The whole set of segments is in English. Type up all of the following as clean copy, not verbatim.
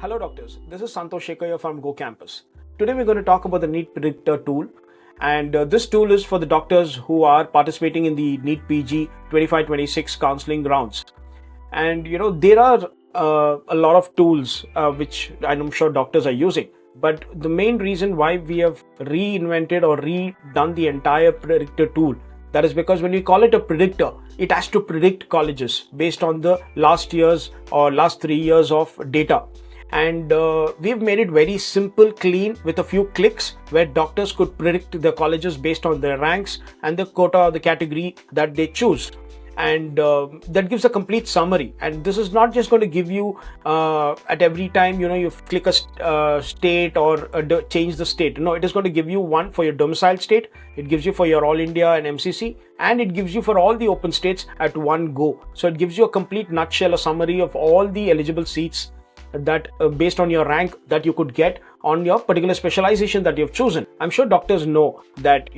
Hello doctors, this is Santosh Shekhar from GooCampus. Today we're going to talk about the NEET Predictor tool, and this tool is for the doctors who are participating in the NEET PG 25-26 counseling rounds. And there are a lot of tools which I'm sure doctors are using, but the main reason why we have reinvented or redone the entire Predictor tool, that is because when we call it a predictor, it has to predict colleges based on the last year's or last 3 years of data. And we've made it very simple, clean, with a few clicks where doctors could predict the colleges based on their ranks and the quota or the category that they choose. And that gives a complete summary. And this is not just going to give you at every time you click a state or change the state. No, it is going to give you one for your domicile state, it gives you for your all India and MCC, and it gives you for all the open states at one go. So it gives you a complete nutshell, a summary of all the eligible seats that based on your rank that you could get on your particular specialization that you've chosen. I'm sure doctors know that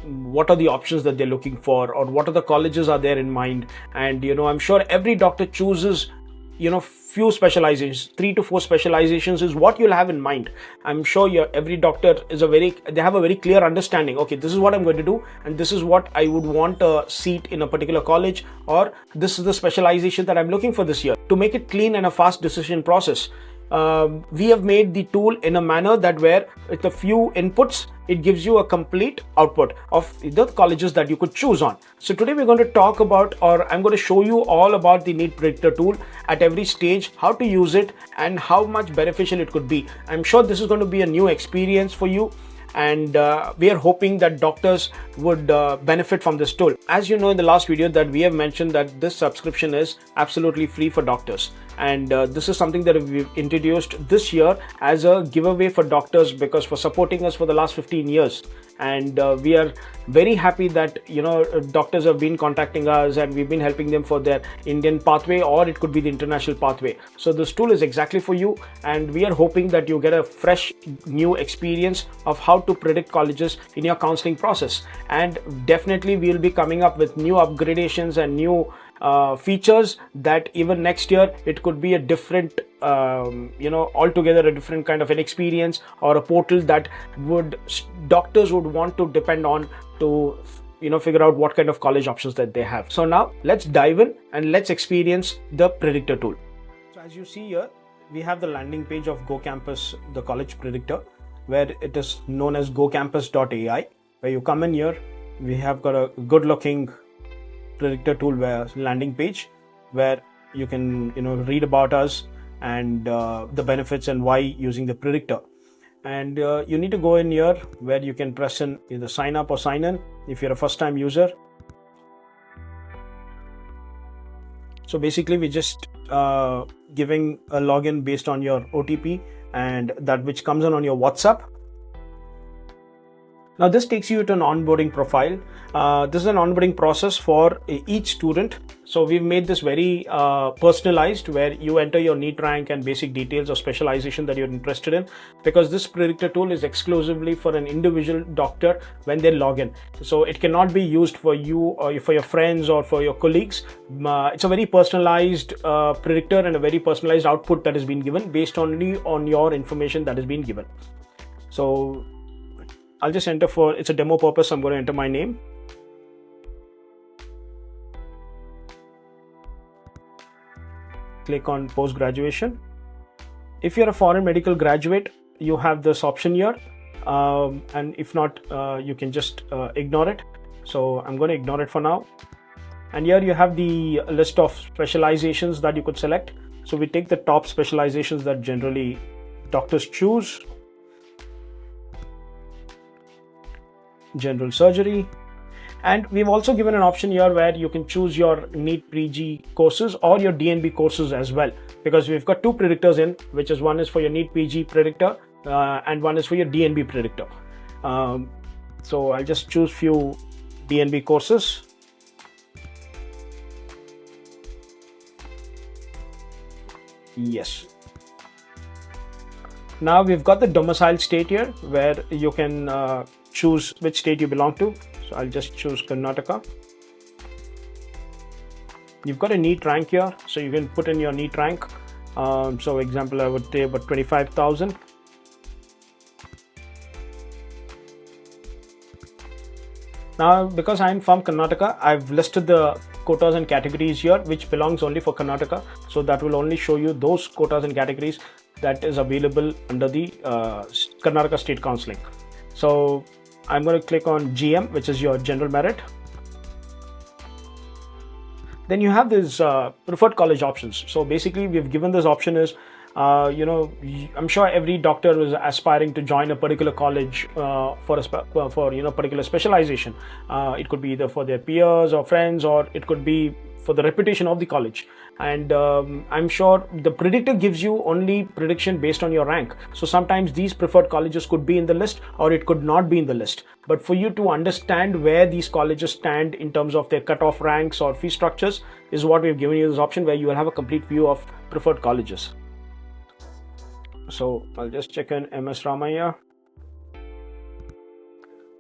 what are the options that they're looking for, or what are the colleges are there in mind. And I'm sure every doctor chooses few specializations, 3 to 4 specializations is what you'll have in mind. I'm sure every doctor they have a very clear understanding. Okay, this is what I'm going to do, and this is what I would want a seat in a particular college, or this is the specialization that I'm looking for this year. To make it clean and a fast decision process, we have made the tool in a manner that where with a few inputs it gives you a complete output of the colleges that you could choose on. So today we're going to talk about, or I'm going to show you all about the NEET Predictor tool at every stage, how to use it and how much beneficial it could be. I'm sure this is going to be a new experience for you, and we are hoping that doctors would benefit from this tool. As you know, in the last video that we have mentioned that this subscription is absolutely free for doctors, and this is something that we've introduced this year as a giveaway for doctors, because for supporting us for the last 15 years. And we are very happy that doctors have been contacting us, and we've been helping them for their Indian pathway, or it could be the international pathway. So this tool is exactly for you, and we are hoping that you get a fresh new experience of how to predict colleges in your counseling process. And definitely we will be coming up with new upgradations and new features that even next year it could be a different altogether a different kind of an experience, or a portal that doctors would want to depend on to figure out what kind of college options that they have. So now let's dive in and let's experience the Predictor tool. So as you see here, we have the landing page of GooCampus, the college predictor, where it is known as GooCampus.ai. Where you come in here, we have got a good looking Predictor tool landing page where you can read about us and the benefits and why using the predictor. And you need to go in here where you can press in either sign up or sign in if you're a first time user. So basically we're just giving a login based on your OTP, and that which comes on your WhatsApp. Now this takes you to an onboarding profile. This is an onboarding process for each student. So we've made this very personalized, where you enter your NEET rank and basic details of specialization that you're interested in, because this Predictor tool is exclusively for an individual doctor when they log in. So it cannot be used for you or for your friends or for your colleagues. It's a very personalized predictor and a very personalized output that has been given based only on your information that has been given. So I'll just enter it's a demo purpose. I'm going to enter my name. Click on post graduation. If you're a foreign medical graduate, you have this option here. And if not, you can just ignore it. So I'm going to ignore it for now. And here you have the list of specializations that you could select. So we take the top specializations that generally doctors choose. General surgery, and we've also given an option here where you can choose your NEET PG courses or your DNB courses as well, because we've got 2 predictors in, which is one is for your NEET PG predictor and one is for your DNB predictor. So I'll just choose few DNB courses. Yes. Now we've got the domicile state here where you can choose which state you belong to. So I'll just choose Karnataka. You've got a NEET rank here, so you can put in your NEET rank. So example, I would say about 25,000. Now, because I'm from Karnataka, I've listed the quotas and categories here, which belongs only for Karnataka. So that will only show you those quotas and categories that is available under the Karnataka State Counselling. So I'm going to click on GM, which is your general merit. Then you have this preferred college options. So basically, we've given this option is, I'm sure every doctor is aspiring to join a particular college for particular specialization. It could be either for their peers or friends, or it could be for the reputation of the college. And I'm sure the predictor gives you only prediction based on your rank. So sometimes these preferred colleges could be in the list, or it could not be in the list. But for you to understand where these colleges stand in terms of their cutoff ranks or fee structures is what we've given you this option, where you will have a complete view of preferred colleges. So I'll just check in MS Ramaiah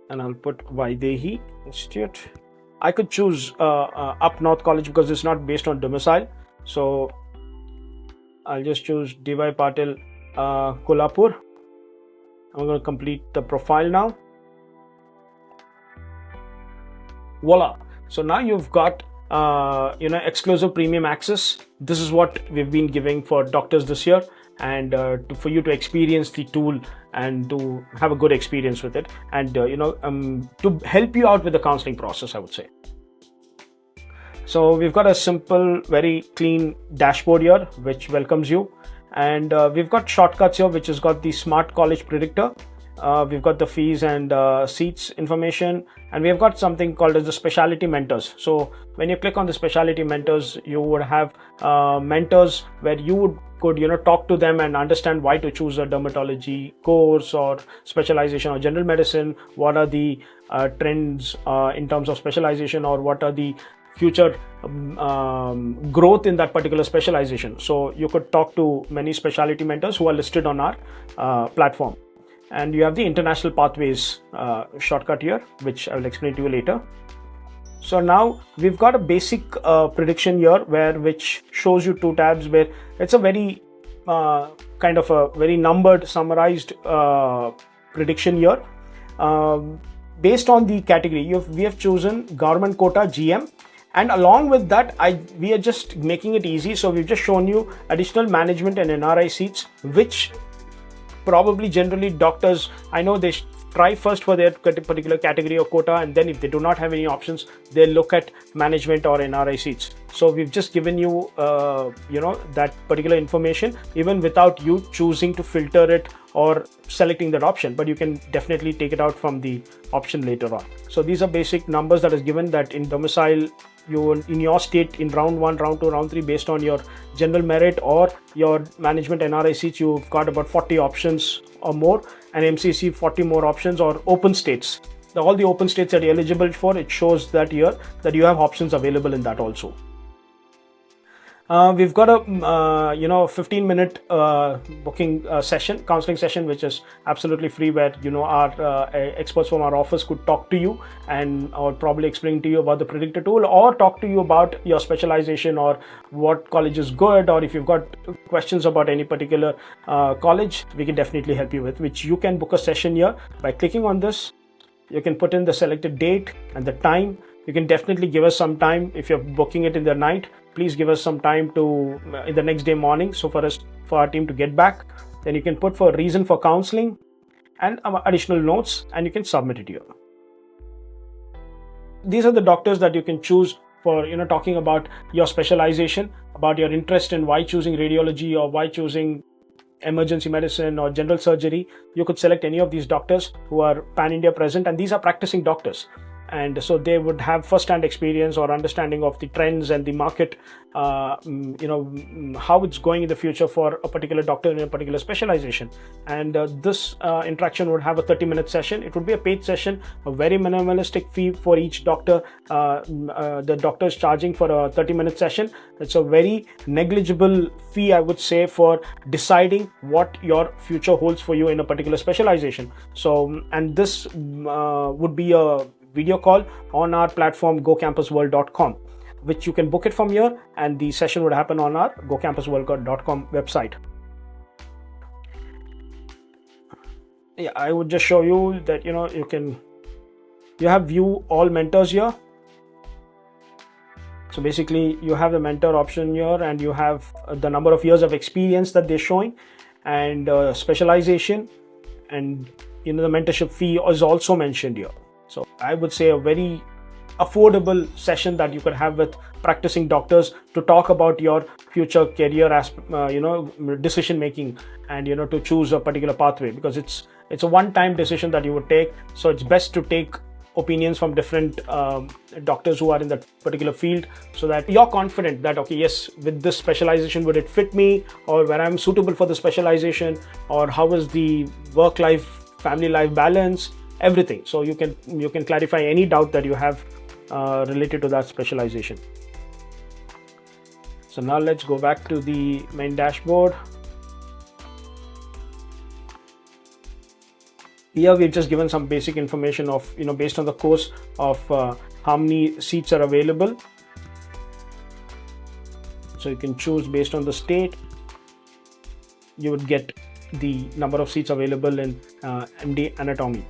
and I'll put Vaidehi Institute. I could choose Up North College because it's not based on domicile. So I'll just choose D.Y. Patil Kolhapur. I'm going to complete the profile now. Voila. So now you've got exclusive premium access. This is what we've been giving for doctors this year, and for you to experience the tool and to have a good experience with it, and to help you out with the counseling process, I would say. So we've got a simple, very clean dashboard here which welcomes you, and we've got shortcuts here which has got the Smart College Predictor. We've got the fees and seats information, and we've got something called as the specialty mentors. So when you click on the specialty mentors, you would have mentors where you could talk to them and understand why to choose a dermatology course or specialization or general medicine. What are the trends in terms of specialization, or what are the future growth in that particular specialization. So you could talk to many specialty mentors who are listed on our platform. And you have the international pathways shortcut here, which I will explain to you later. So now we've got a basic prediction here which shows you two tabs, where it's a very kind of a very numbered, summarized prediction here. Based on the category, we have chosen government quota GM, and along with that we are just making it easy. So we've just shown you additional management and NRI seats, which probably generally doctors, I know they try first for their particular category or quota, and then if they do not have any options, they look at management or NRI seats. So we've just given you that particular information even without you choosing to filter it or selecting that option, but you can definitely take it out from the option later on. So these are basic numbers that is given, that in domicile in your state, in round 1, round 2, round 3, based on your general merit or your management NRI seats, you've got about 40 options or more, and MCC 40 more options, or open states. All the open states that you're eligible for, it shows that here that you have options available in that also. We've got a 15-minute booking session, counseling session, which is absolutely free, where our experts from our office could talk to you and or probably explain to you about the Predictor tool, or talk to you about your specialization or what college is good, or if you've got questions about any particular college, we can definitely help you with, which you can book a session here by clicking on this. You can put in the selected date and the time. You can definitely give us some time. If you're booking it in the night, please give us some time to in the next day morning, so for our team to get back. Then you can put for reason for counseling and additional notes, and you can submit it here. These are the doctors that you can choose for talking about your specialization, about your interest in why choosing radiology or why choosing emergency medicine or general surgery. You could select any of these doctors who are pan-India present, and these are practicing doctors. And so they would have first-hand experience or understanding of the trends and the market, how it's going in the future for a particular doctor in a particular specialization. And this interaction would have a 30-minute session. It would be a paid session, a very minimalistic fee for each doctor. The doctor is charging for a 30-minute session. It's a very negligible fee, I would say, for deciding what your future holds for you in a particular specialization. So, and this would be a video call on our platform GooCampusWorld.com. which you can book it from here, and the session would happen on our GooCampusWorldCode.com website. Yeah, I would just show you that you have view all mentors here. So basically you have the mentor option here, and you have the number of years of experience that they're showing, and specialization, and the mentorship fee is also mentioned here. So I would say a very affordable session that you could have with practicing doctors to talk about your future career decision making, and to choose a particular pathway, because it's a one-time decision that you would take. So it's best to take opinions from different doctors who are in that particular field, so that you're confident that, okay, yes, with this specialization, would it fit me, or where I'm suitable for the specialization, or how is the work life, family life balance, everything. So you can clarify any doubt that you have related to that specialization. So now let's go back to the main dashboard. Here we've just given some basic information of, based on the course, of how many seats are available. So you can choose based on the state. You would get the number of seats available in MD Anatomy.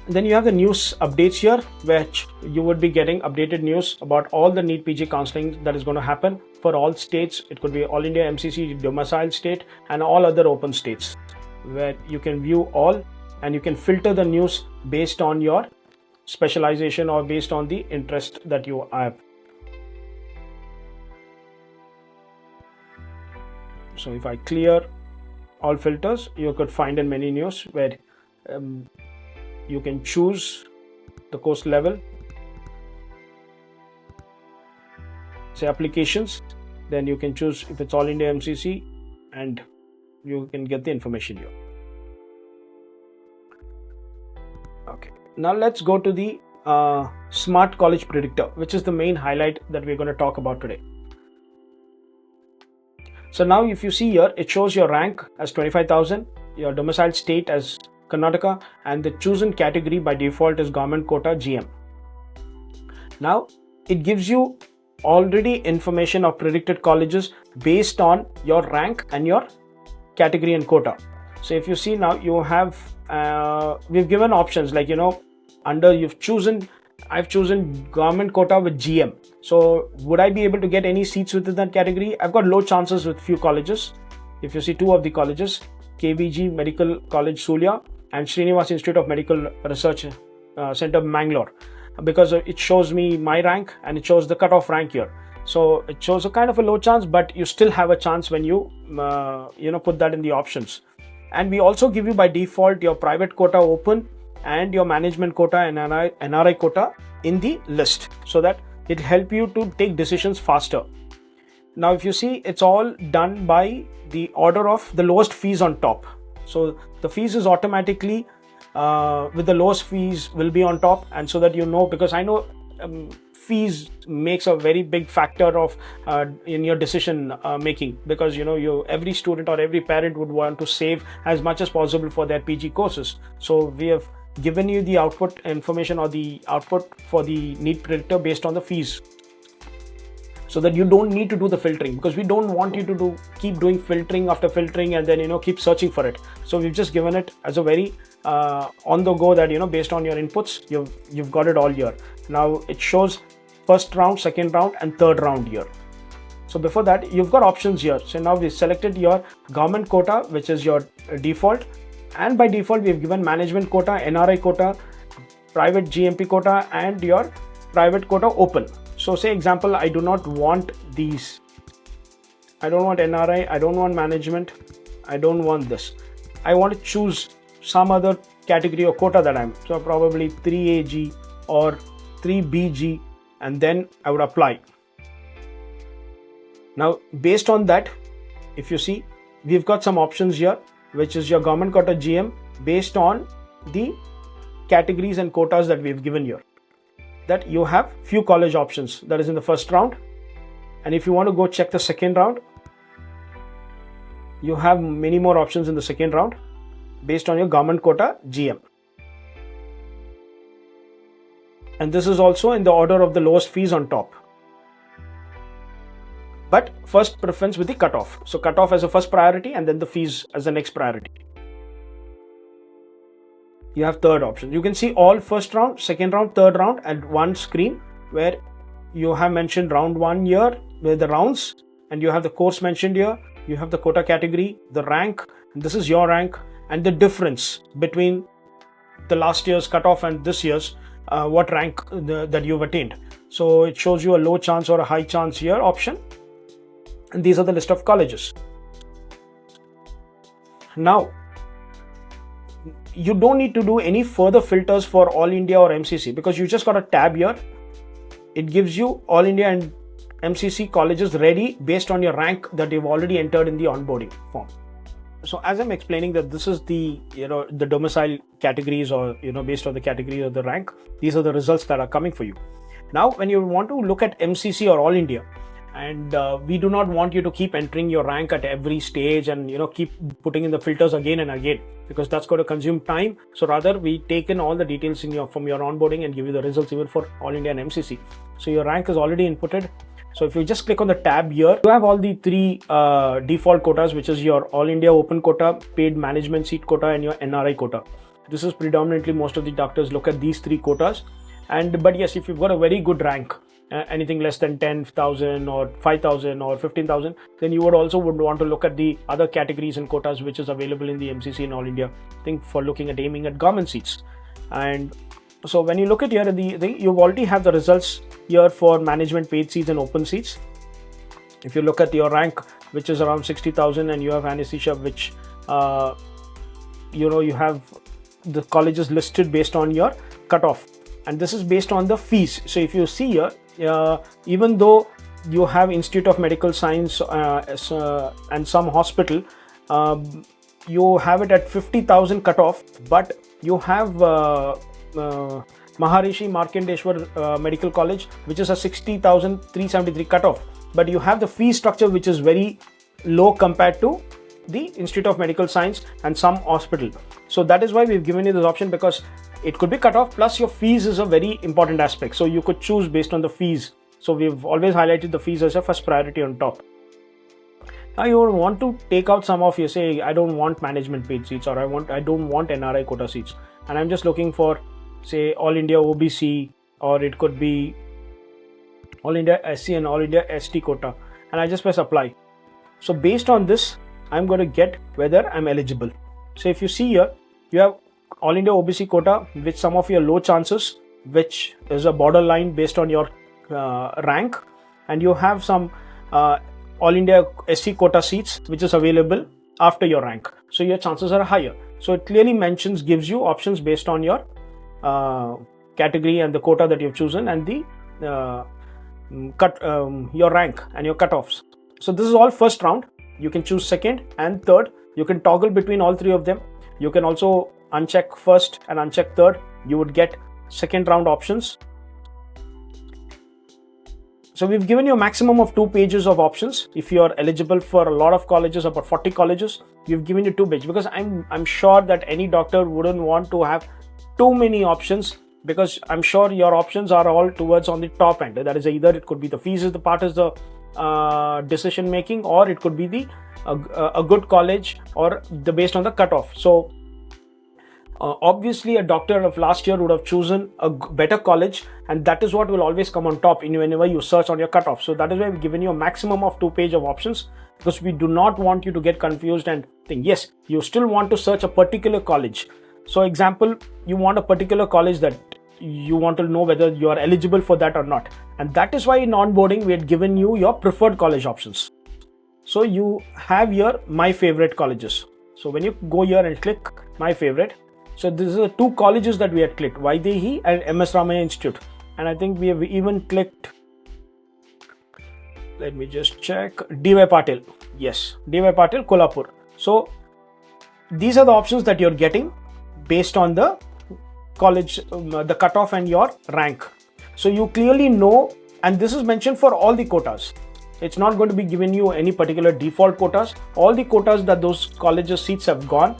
And then you have the news updates here, which you would be getting updated news about all the NEET PG counseling that is going to happen for all states. It could be All India MCC domicile state and all other open states, where you can view all, and you can filter the news based on your specialization or based on the interest that you have. So if I clear all filters, you could find in many news where you can choose the course level, say applications, then you can choose if it's All India MCC, and you can get the information here. Okay, now let's go to the Smart College Predictor, which is the main highlight that we're going to talk about today. So now if you see here, it shows your rank as 25,000, your domicile state as Karnataka, and the chosen category by default is government quota GM. Now it gives you already information of predicted colleges based on your rank and your category and quota. So if you see now, you have we've given options like, under I've chosen government quota with GM. So would I be able to get any seats within that category? I've got low chances with few colleges. If you see two of the colleges, KBG Medical College Sulia and Srinivas Institute of Medical Research Center Mangalore, because it shows me my rank and it shows the cutoff rank here. So it shows a kind of a low chance, but you still have a chance when you put that in the options. And we also give you by default your private quota open and your management quota and NRI quota in the list, so that it'll help you to take decisions faster. Now if you see, it's all done by the order of the lowest fees on top. So the fees is automatically with the lowest fees will be on top, and so that because I know fees makes a very big factor of in your decision making, because every student or every parent would want to save as much as possible for their PG courses. So we have given you the output information or the output for the NEET Predictor based on the fees, so that you don't need to do the filtering, because we don't want you to keep doing filtering after filtering and then keep searching for it. So we've just given it as a very on the go, that based on your inputs, you've got it all here. Now it shows first round, second round and third round here. So before that, you've got options here. So now we selected your government quota, which is your default, and by default we've given management quota, NRI quota, private GMP quota and your private quota open. So say example, I do not want these. I don't want NRI, I don't want management, I don't want this. I want to choose some other category or quota that I'm, so probably 3AG or 3BG, and then I would apply. Now based on that, if you see, we've got some options here, which is your government quota GM based on the categories and quotas that we've given here. That you have few college options, that is in the first round, and if you want to go check the second round, you have many more options in the second round based on your government quota GM. And this is also in the order of the lowest fees on top. But first preference with the cutoff. So cutoff as a first priority and then the fees as the next priority. You have third option. You can see all first round, second round, third round at one screen, where you have mentioned round 1 year with the rounds, and you have the course mentioned here. You have the quota category, the rank, and this is your rank, and the difference between the last year's cutoff and this year's what rank that you've attained. So it shows you a low chance or a high chance here option, and these are the list of colleges. Now you don't need to do any further filters for All India or MCC, because you just got a tab here. It gives you All India and MCC colleges ready based on your rank that you've already entered in the onboarding form. So as I'm explaining that this is the the domicile categories, or based on the category of the rank, these are the results that are coming for you. Now when you want to look at MCC or All India, and we do not want you to keep entering your rank at every stage and keep putting in the filters again and again, because that's going to consume time. So rather we take in all the details from your onboarding and give you the results even for All India and MCC. So your rank is already inputted. So if you just click on the tab here, you have all the three default quotas, which is your All India open quota, paid management seat quota, and your NRI quota. This is predominantly, most of the doctors look at these three quotas. But yes, if you've got a very good rank, anything less than 10,000 or 5,000 or 15,000, then you would want to look at the other categories and quotas which is available in the MCC and All India. Think for looking at aiming at government seats. And so when you look at here, you already have the results here for management paid seats and open seats. If you look at your rank, which is around 60,000, and you have anesthesia, which you have the colleges listed based on your cutoff, and this is based on the fees. So if you see here, even though you have Institute of Medical Science and some hospital, you have it at 50,000 cutoff, but you have Maharishi Markandeshwar Medical College, which is a 60,373 cutoff, but you have the fee structure which is very low compared to the Institute of Medical Science and some hospital. So that is why we've given you this option, because it could be cut off, plus your fees is a very important aspect. So you could choose based on the fees. So we've always highlighted the fees as a first priority on top. Now you would want to take out some of, you say, I don't want management paid seats, or I don't want NRI quota seats, and I'm just looking for, say, All India OBC, or it could be All India SC and All India ST quota, and I just press apply. So based on this, I'm going to get whether I'm eligible. So if you see here, you have All India OBC quota with some of your low chances, which is a borderline based on your rank, and you have some All India SC quota seats which is available after your rank, so your chances are higher. So it clearly gives you options based on your category and the quota that you've chosen, and the your rank and your cutoffs. So this is all first round. You can choose second and third. You can toggle between all three of them. You can also uncheck first and uncheck third. You would get second round options. So we've given you a maximum of 2 pages of options. If you are eligible for a lot of colleges, about 40 colleges, we've given you 2 pages, because I'm sure that any doctor wouldn't want to have too many options, because I'm sure your options are all towards on the top end. That is, either it could be the fees is the part is the decision making, or it could be the a good college, or the based on the cutoff. So obviously a doctor of last year would have chosen a better college, and that is what will always come on top whenever you search on your cutoff. So that is why we've given you a maximum of 2 pages of options, because we do not want you to get confused and think, yes, you still want to search a particular college. So example, you want a particular college that you want to know whether you are eligible for that or not, and that is why in onboarding we had given you your preferred college options. So you have your my favorite colleges. So when you go here and click my favorite, so this is the 2 colleges that we had clicked, Vaidehi and MS Ramaya Institute, and I think we have even clicked, let me just check, DY Patil. Yes, DY Patil, Kolhapur. So these are the options that you're getting based on the college, the cutoff and your rank. So you clearly know, and this is mentioned for all the quotas. It's not going to be giving you any particular default quotas. All the quotas that those colleges seats have gone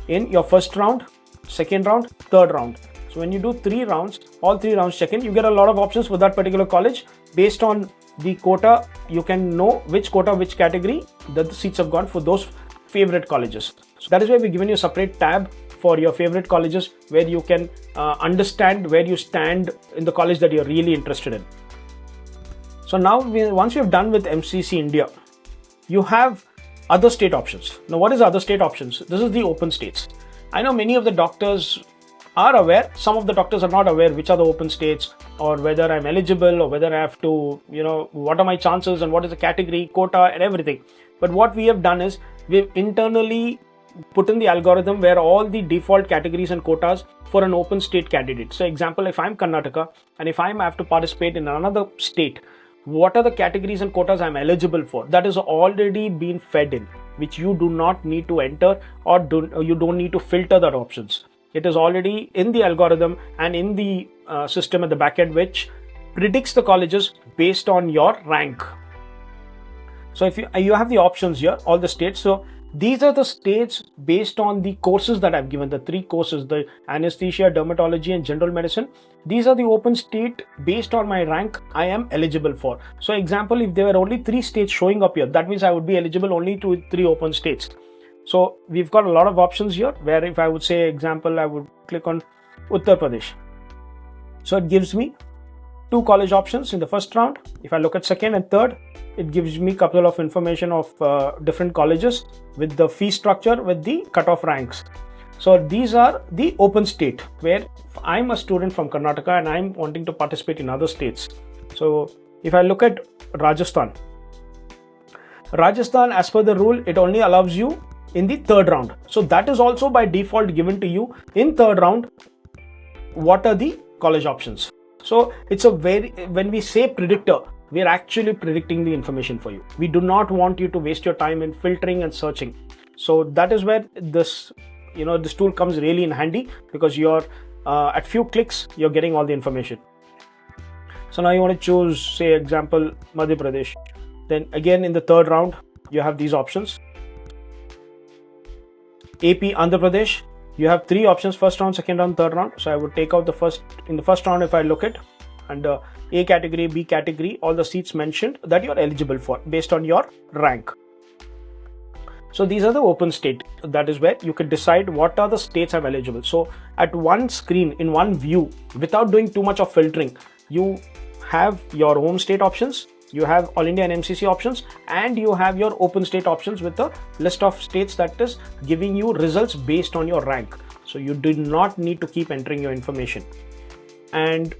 in your first round, second round, third round. So when you do 3 rounds, all 3 rounds check in, you get a lot of options for that particular college. Based on the quota, you can know which quota, which category that the seats have gone for those favorite colleges. So that is why we've given you a separate tab for your favorite colleges, where you can understand where you stand in the college that you're really interested in. So now once you've done with MCC India, you have other state options. Now what is other state options? This is the open states. I know many of the doctors are aware, some of the doctors are not aware which are the open states, or whether I'm eligible, or whether I have to, what are my chances and what is the category, quota and everything. But what we have done is we've internally put in the algorithm where all the default categories and quotas for an open state candidate. So example, if I'm Karnataka and if I have to participate in another state, what are the categories and quotas I'm eligible for? That is already been fed in, which you do not need to enter, or you don't need to filter that options. It is already in the algorithm and in the system at the back end, which predicts the colleges based on your rank. So if you have the options here, all the states. So these are the states based on the courses that I've given, the 3 courses, the anesthesia, dermatology and general medicine. These are the open state based on my rank I am eligible for. So example, if there were only 3 states showing up here, that means I would be eligible only to 3 open states. So we've got a lot of options here, where if I would say example, I would click on Uttar Pradesh. So it gives me 2 college options in the first round. If I look at second and third, it gives me a couple of information of different colleges with the fee structure, with the cutoff ranks. So these are the open state, where I'm a student from Karnataka and I'm wanting to participate in other states. So if I look at Rajasthan, as per the rule, it only allows you in the third round. So that is also by default given to you in third round. What are the college options? So it's when we say predictor, we are actually predicting the information for you. We do not want you to waste your time in filtering and searching. So that is where this tool comes really in handy, because you're at few clicks, you're getting all the information. So now you want to choose, say example, Madhya Pradesh. Then again in the third round, you have these options. AP, Andhra Pradesh, you have 3 options: first round, second round, third round. So I would take out in the first round, if I look at under A category, B category, all the seats mentioned that you are eligible for based on your rank. So these are the open state. That is where you can decide what are the states I'm eligible. So at one screen, in one view, without doing too much of filtering, you have your home state options, you have All India and MCC options, and you have your open state options with a list of states that is giving you results based on your rank. So you do not need to keep entering your information. And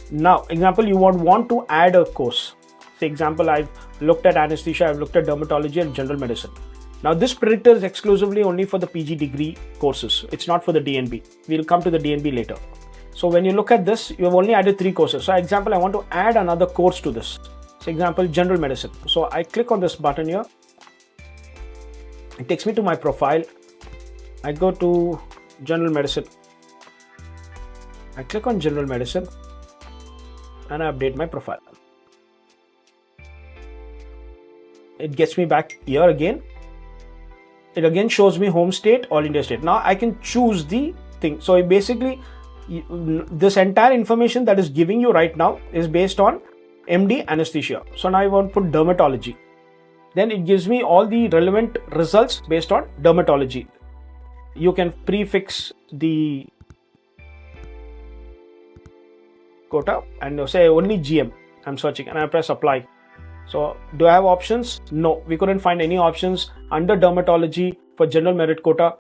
now, example, you would want to add a course. Say example, I've looked at anesthesia, I've looked at dermatology and general medicine. Now this predictor is exclusively only for the PG degree courses. It's not for the DNB. We'll come to the DNB later. So when you look at this, you have only added 3 courses. So example, I want to add another course to this. So example, general medicine. So I click on this button here. It takes me to my profile. I go to general medicine. I click on general medicine and I update my profile. It gets me back here again. It again shows me home state, all India state. Now I can choose the thing. So basically, this entire information that is giving you right now is based on MD anesthesia. So now I want to put dermatology. Then it gives me all the relevant results based on dermatology. You can prefix the quota and say only GM. I'm searching and I press apply. So do I have options? No, we couldn't find any options under dermatology for general merit quota.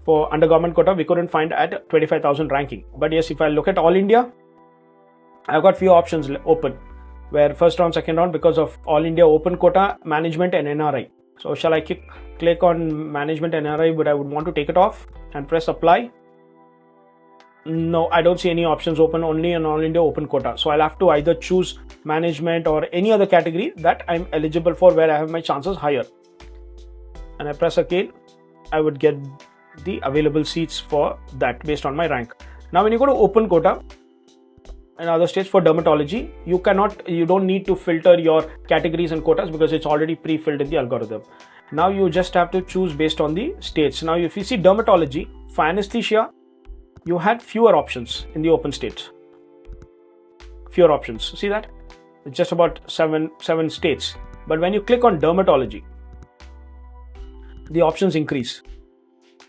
For undergarment quota, we couldn't find at 25,000 ranking. But yes, if I look at all India, I've got few options open, where first round, second round, because of all India open quota, management and NRI. So shall I click on management and NRI, but I would want to take it off and press apply. No, I don't see any options open, only an all India open quota. So I'll have to either choose management or any other category that I'm eligible for, where I have my chances higher. And I press again, I would get the available seats for that based on my rank. Now when you go to open quota and other states for dermatology, you don't need to filter your categories and quotas because it's already pre-filled in the algorithm. Now you just have to choose based on the states. Now if you see dermatology, for anesthesia, you had fewer options in the open states. Fewer options. See that? It's just about seven states. But when you click on dermatology, the options increase.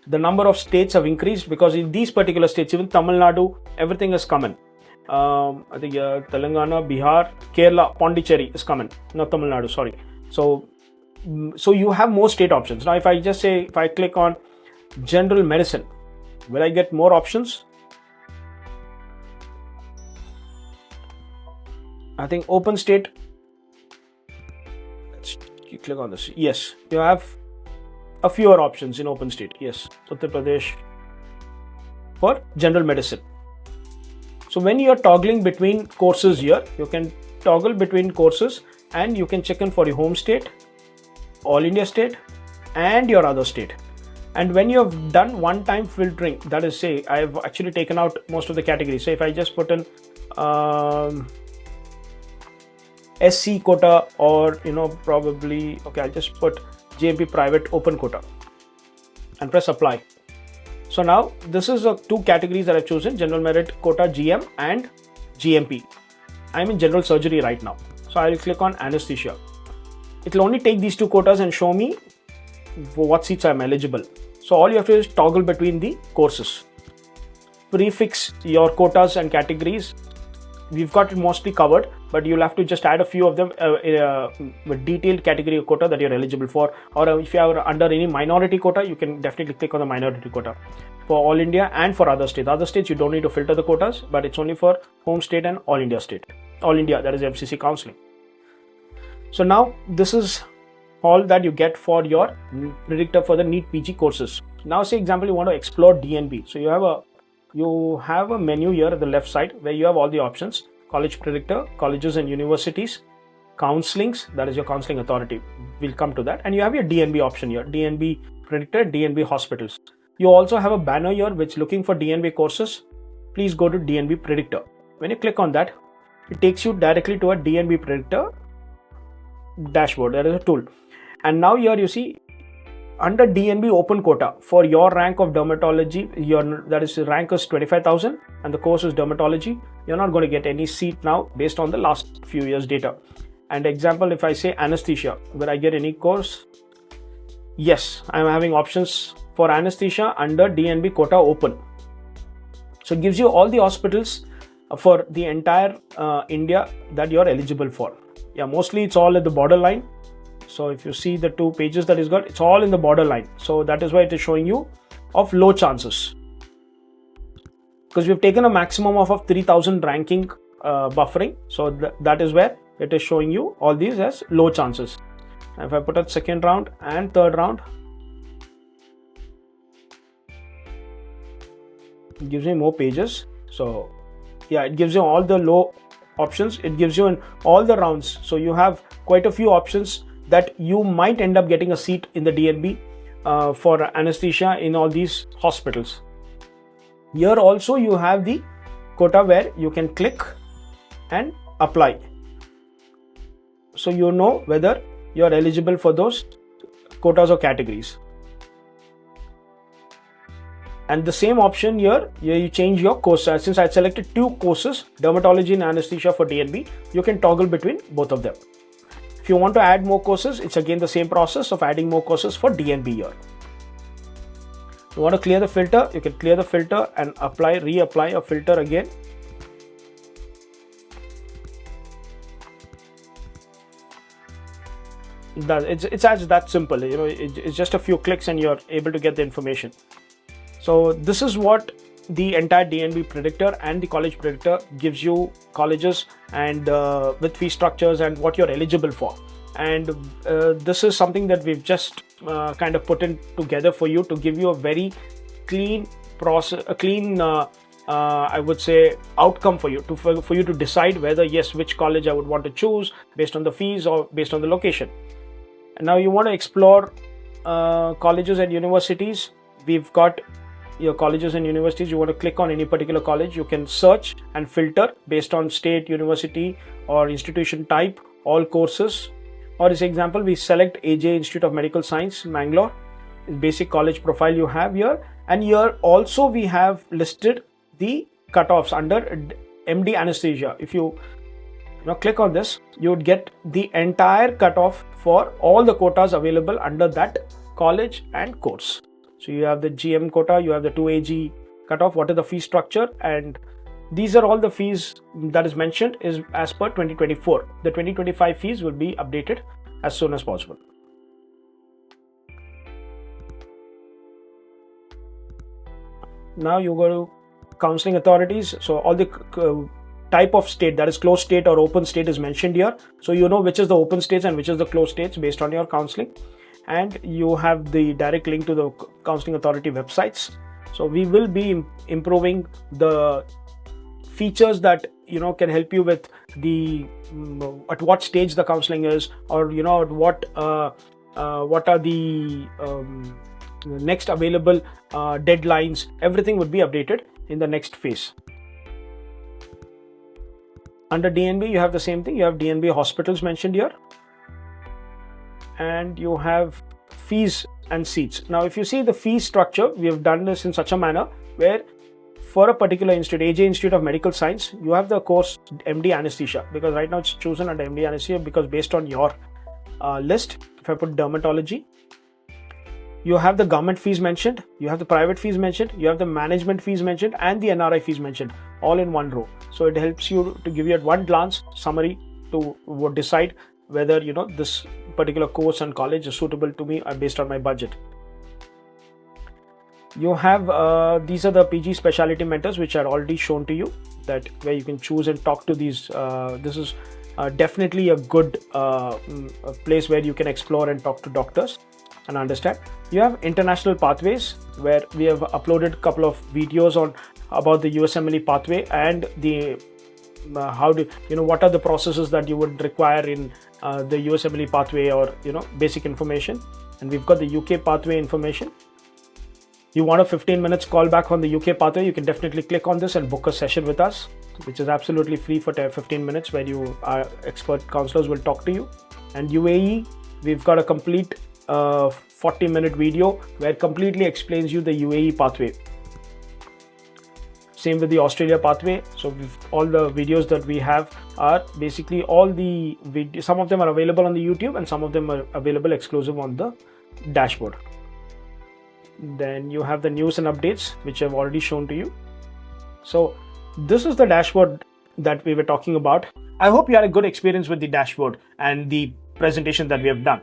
The number of states have increased because in these particular states, even Tamil Nadu, everything is common. I think Telangana, Bihar, Kerala, Pondicherry is common. Not Tamil Nadu, sorry. So you have more state options. Now, if I click on general medicine, will I get more options? I think open state. You click on this. Yes, you have a fewer options in open state. Yes, Uttar Pradesh for general medicine. So when you are toggling between courses here, you can toggle between courses and you can check in for your home state, all India state and your other state. And when you have done one-time filtering, that is, say I have actually taken out most of the categories. So if I just put in SC quota, or probably, okay, I'll just put JMP private open quota and press apply. So now this is two categories that I've chosen: general merit quota GM and GMP. I'm in general surgery right now, so I'll click on anesthesia. It will only take these two quotas and show me for what seats I'm eligible. So all you have to do is toggle between the courses, prefix your quotas and categories. We've got it mostly covered, but you'll have to just add a few of them with detailed category quota that you're eligible for. Or if you are under any minority quota, you can definitely click on the minority quota for all India and for other states. Other states, you don't need to filter the quotas, but it's only for home state and all India state. All India, that is FCC counseling. So now this is all that you get for your predictor for the NEET PG courses. Now, say example, you want to explore DNB. So you have a menu here at the left side where you have all the options: college predictor, colleges and universities, counselings, that is your counseling authority. We'll come to that. And you have your DNB option here, DNB predictor, DNB hospitals. You also have a banner here which looking for DNB courses. Please go to DNB predictor. When you click on that, it takes you directly to a DNB predictor dashboard. There is a tool. And now here you see under DNB open quota for your rank of dermatology, that is rank is 25,000 and the course is dermatology. You're not going to get any seat now based on the last few years data. And example, if I say anesthesia, will I get any course? Yes, I'm having options for anesthesia under DNB quota open. So it gives you all the hospitals for the entire India that you're eligible for. Yeah, mostly it's all at the borderline. So if you see the two pages that is got, it's all in the borderline. So that is why it is showing you of low chances. Because we've taken a maximum of 3000 ranking buffering. So that is where it is showing you all these as low chances. And if I put a second round and third round, it gives me more pages. So yeah, it gives you all the low options. It gives you in all the rounds. So you have quite a few options that you might end up getting a seat in the DNB for anesthesia in all these hospitals. Here also you have the quota where you can click and apply. So you know whether you are eligible for those quotas or categories. And the same option here you change your course. Since I selected two courses, dermatology and anesthesia for DNB, you can toggle between both of them. If you want to add more courses, it's again the same process of adding more courses for DNB here. You want to clear the filter, you can clear the filter and reapply a filter again. It's as that simple, it's just a few clicks and you're able to get the information. So this is what the entire DNB predictor and the college predictor gives you, colleges and with fee structures and what you're eligible for. And this is something that we've just kind of put in together for you to give you a very clean process, a clean I would say outcome for you to decide whether yes, which college I would want to choose based on the fees or based on the location. And now you want to explore colleges and universities. We've got your colleges and universities. You want to click on any particular college, you can search and filter based on state, university or institution type, all courses. Or as example, we select AJ Institute of Medical Science, Mangalore, basic college profile you have here, And here also we have listed the cutoffs under MD anesthesia. If you click on this, you would get the entire cutoff for all the quotas available under that college and course. So you have the GM quota, you have the 2AG cutoff, what is the fee structure, and these are all the fees that is mentioned is as per 2024. The 2025 fees will be updated as soon as possible. Now you go to counseling authorities. So all the type of state, that is closed state or open state, is mentioned here. So you know which is the open states and which is the closed states based on your counseling. And you have the direct link to the counseling authority websites. So we will be improving the features that can help you with the at what stage the counseling is, or at what are the next available deadlines. Everything would be updated in the next phase. Under DNB, you have the same thing. You have DNB hospitals mentioned here, and you have fees and seats. Now, if you see the fee structure, we have done this in such a manner where for a particular institute, AJ Institute of Medical Science, you have the course MD anesthesia, because right now it's chosen under MD anesthesia because based on your list. If I put dermatology, you have the government fees mentioned, you have the private fees mentioned, you have the management fees mentioned, and the NRI fees mentioned, all in one row. So it helps you to give you at one glance summary to decide whether this particular course and college is suitable to me based on my budget. You have these are the PG specialty mentors, which are already shown to you, that where you can choose and talk to these. This is definitely a good place where you can explore and talk to doctors and understand. You have international pathways, where we have uploaded a couple of videos on about the USMLE pathway and the what are the processes that you would require in the USMLE pathway, or basic information. And we've got the UK pathway information. You want a 15 minutes call back on the UK pathway, you can definitely click on this and book a session with us, which is absolutely free for 15 minutes, where our expert counselors will talk to you. And UAE, we've got a complete 40-minute video where it completely explains you the UAE pathway. Same with the Australia pathway. So all the videos that we have are basically all the videos. Some of them are available on the YouTube and some of them are available exclusive on the dashboard. Then you have the news and updates, which I've already shown to you. So this is the dashboard that we were talking about. I hope you had a good experience with the dashboard and the presentation that we have done.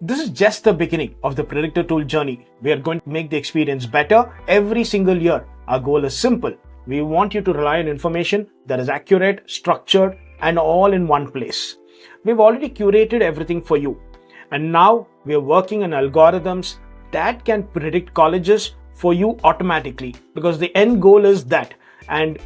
This is just the beginning of the Predictor tool journey. We are going to make the experience better every single year. Our goal is simple. We want you to rely on information that is accurate, structured, and all in one place. We've already curated everything for you. And now we are working on algorithms that can predict colleges for you automatically, because the end goal is that. And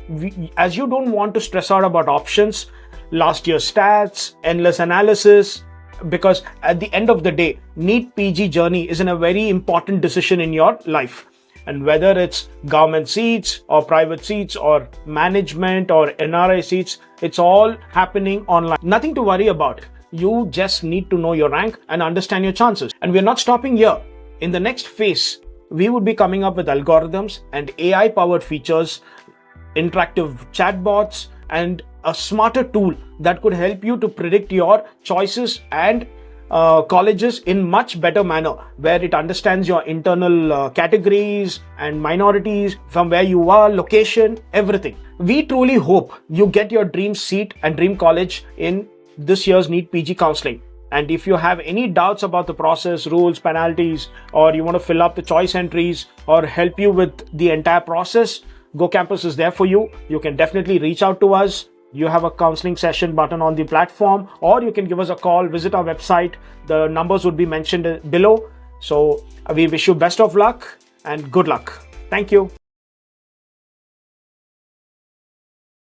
as you don't want to stress out about options, last year's stats, endless analysis, because at the end of the day, NEET PG journey is a very important decision in your life. And whether it's government seats or private seats or management or NRI seats, it's all happening online. Nothing to worry about. You just need to know your rank and understand your chances. And we're not stopping here. In the next phase, we would be coming up with algorithms and AI-powered features, interactive chatbots, and a smarter tool that could help you to predict your choices and colleges in much better manner, where it understands your internal categories and minorities, from where you are, location, everything. We truly hope you get your dream seat and dream college in this year's NEET PG counseling. And if you have any doubts about the process, rules, penalties, or you want to fill up the choice entries or help you with the entire process, GooCampus is there for you. You can definitely reach out to us. You have a counseling session button on the platform, or you can give us a call, visit our website. The numbers would be mentioned below. So we wish you best of luck and good luck. Thank you.